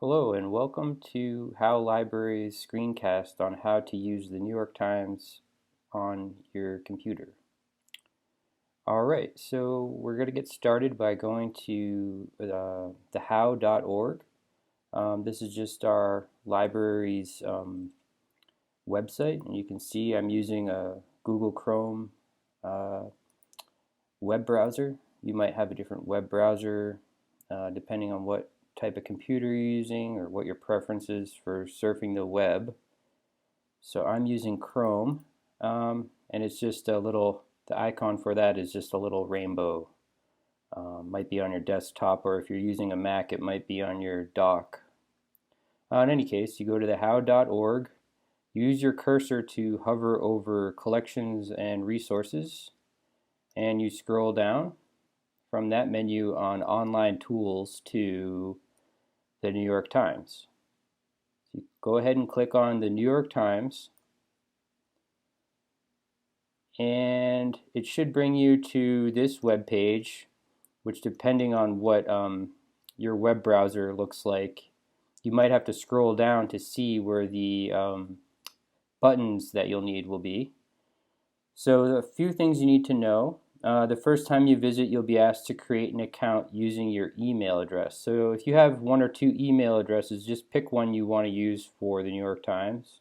Hello and welcome to Howe Library's screencast on how to use the New York Times on your computer. Alright, so we're going to get started by going to the how.org. This is just our library's website, and you can see I'm using a Google Chrome web browser. You might have a different web browser depending on what type of computer you're using or what your preference is for surfing the web. So I'm using Chrome, and it's just a little, the icon for that is just a little rainbow. Might be on your desktop, or if you're using a Mac, it might be on your dock. In any case, you go to the how.org, use your cursor to hover over collections and resources, and you scroll down from that menu on online tools to the New York Times. So you go ahead and click on the New York Times, and it should bring you to this web page, which, depending on what your web browser looks like, you might have to scroll down to see where the buttons that you'll need will be. So a few things you need to know. The first time you visit, you'll be asked to create an account using your email address. So if you have one or two email addresses, just pick one you want to use for the New York Times.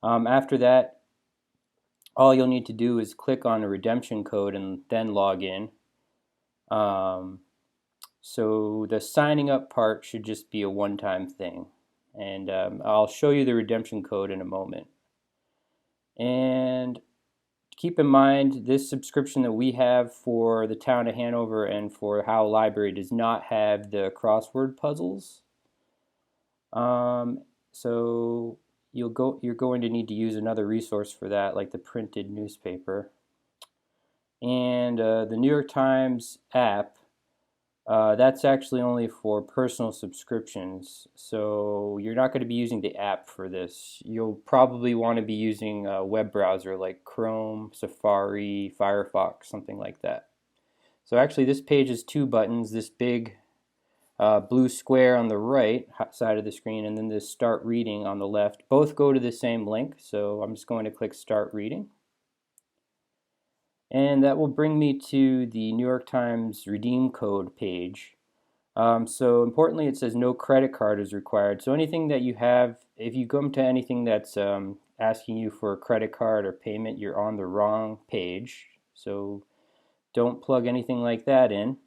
After that, all you'll need to do is click on a redemption code and then log in. So the signing up part should just be a one-time thing. And I'll show you the redemption code in a moment. And keep in mind, this subscription that we have for the town of Hanover and for Howe Library does not have the crossword puzzles. So you're going to need to use another resource for that, like the printed newspaper. And the New York Times app, that's actually only for personal subscriptions, so you're not going to be using the app for this. You'll probably want to be using a web browser like Chrome, Safari, Firefox, something like that. So actually this page has two buttons, this big blue square on the right side of the screen and then this Start Reading on the left. Both go to the same link, so I'm just going to click Start Reading. And that will bring me to the New York Times redeem code page. So importantly, it says no credit card is required. So anything that you have, if you come to anything that's asking you for a credit card or payment, you're on the wrong page. So don't plug anything like that in.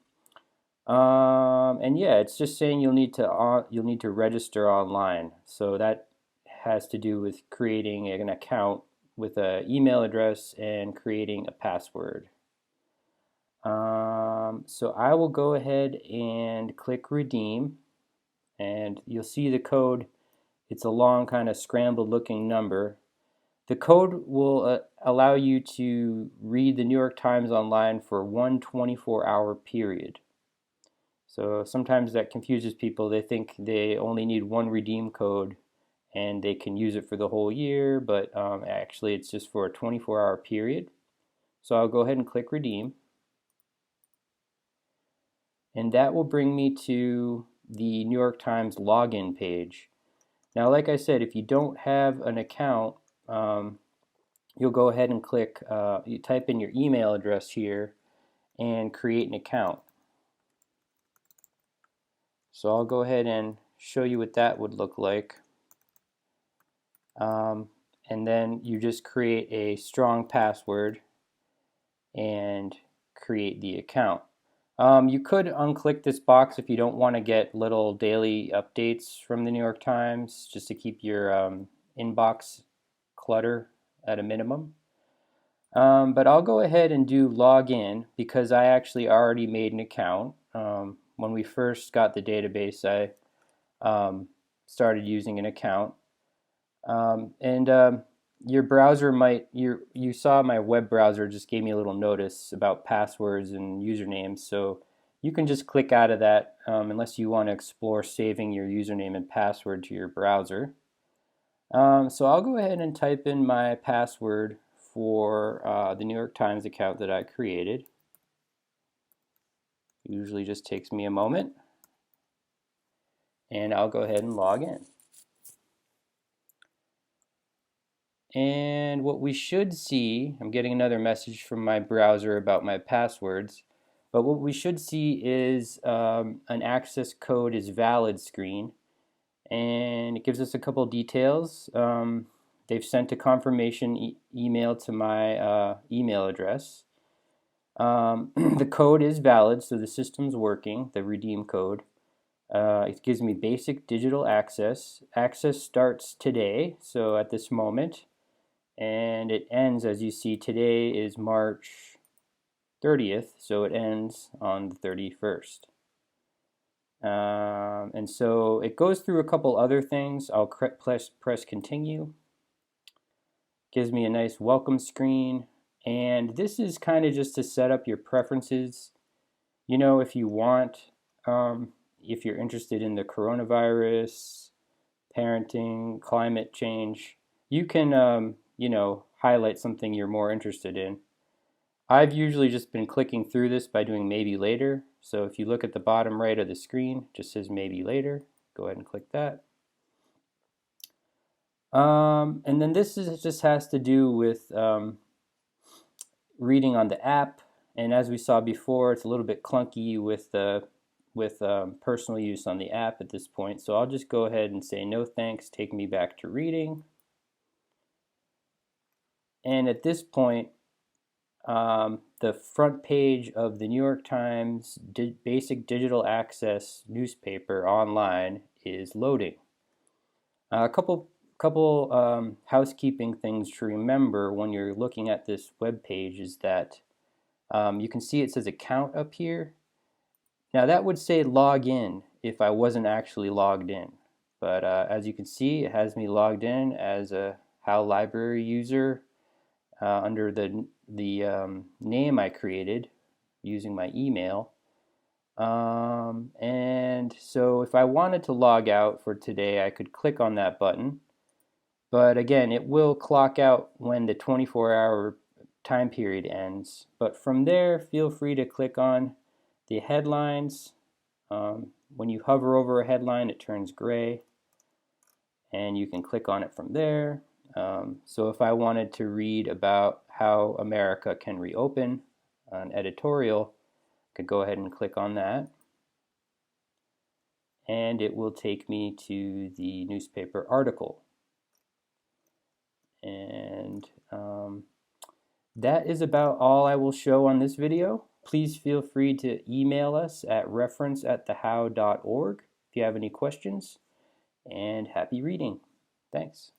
And yeah, it's just saying you'll need to register online. So that has to do with creating an account with an email address and creating a password. So I will go ahead and click redeem, and you'll see the code. It's a long kind of scrambled looking number. The code will allow you to read the New York Times online for one 24-hour period. So sometimes that confuses people. They think they only need one redeem code and they can use it for the whole year, but actually it's just for a 24-hour period. So I'll go ahead and click redeem, and that will bring me to the New York Times login page. Now, like I said, if you don't have an account, you'll go ahead and click, you type in your email address here and create an account. So I'll go ahead and show you what that would look like. And then you just create a strong password and create the account. You could unclick this box if you don't want to get little daily updates from the New York Times, just to keep your inbox clutter at a minimum. But I'll go ahead and do login because I actually already made an account. When we first got the database, I started using an account. Your browser might, you saw my web browser just gave me a little notice about passwords and usernames, so you can just click out of that unless you want to explore saving your username and password to your browser. So I'll go ahead and type in my password for the New York Times account that I created. Usually just takes me a moment. and I'll go ahead and log in. And what we should see, I'm getting another message from my browser about my passwords, but what we should see is an access code is valid screen, and it gives us a couple details. They've sent a confirmation email to my email address. The code is valid, so the system's working, the redeem code. It gives me basic digital access. Access starts today, so at this moment, and it ends, as you see, today is March 30th, so it ends on the 31st. And so it goes through a couple other things. I'll press continue. Gives me a nice welcome screen, and this is kind of just to set up your preferences. You know, if you want, if you're interested in the coronavirus, parenting, climate change, you can, you know, highlight something you're more interested in. I've usually just been clicking through this by doing maybe later. So if you look at the bottom right of the screen, it just says maybe later. Go ahead and click that. And then this just has to do with reading on the app. And as we saw before, it's a little bit clunky with personal use on the app at this point. So I'll just go ahead and say no thanks, take me back to reading. And at this point, the front page of the New York Times Basic Digital Access newspaper online is loading. A couple housekeeping things to remember when you're looking at this web page is that you can see it says account up here. Now that would say log in if I wasn't actually logged in, but as you can see, it has me logged in as a Howe library user under the name I created using my email. And so if I wanted to log out for today, I could click on that button. But again, it will clock out when the 24-hour time period ends. But from there, feel free to click on the headlines. When you hover over a headline, it turns gray, and you can click on it from there. So if I wanted to read about how America can reopen, an editorial, I could go ahead and click on that, and it will take me to the newspaper article. And that is about all I will show on this video. Please feel free to email us at reference@thehow.org if you have any questions, and happy reading. Thanks.